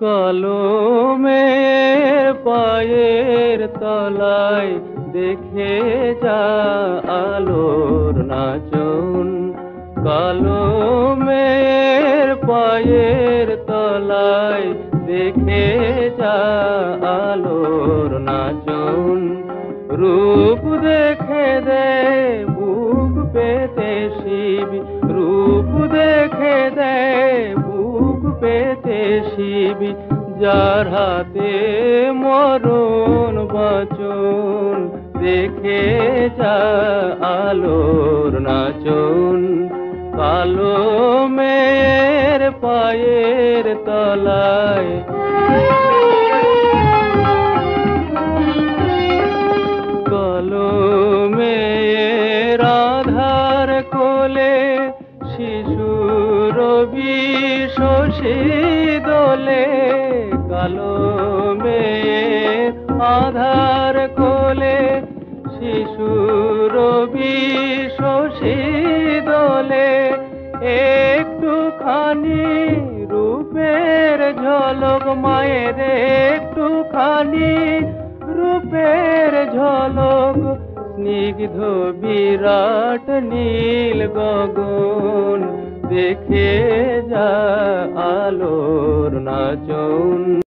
কলমের পায়ের তলায় দেখে যা আলোর নাচন। কলমের পায়ের তলায় দেখে যা আলোর নাচন। রূপ দেখে দে বুক পেতে শিব, রূপ দেখে দে বুক পেতে শিব, যার হাতে মরণ বচন দেখে যা আলোর নাচন। কালো মেয়ের পায়ের তলায় কলমের আধার কোলে শিশুর বিশোষী দোলে। কলমের আধার কোলে শিশুর বিশোষী দোলে। একটুখানি রূপের ঝলক মায়ের, একটুখানি রূপের ঝলক, স্নিগ্ধ বিরাট নীল গগন দেখে যা আলোর নাচন।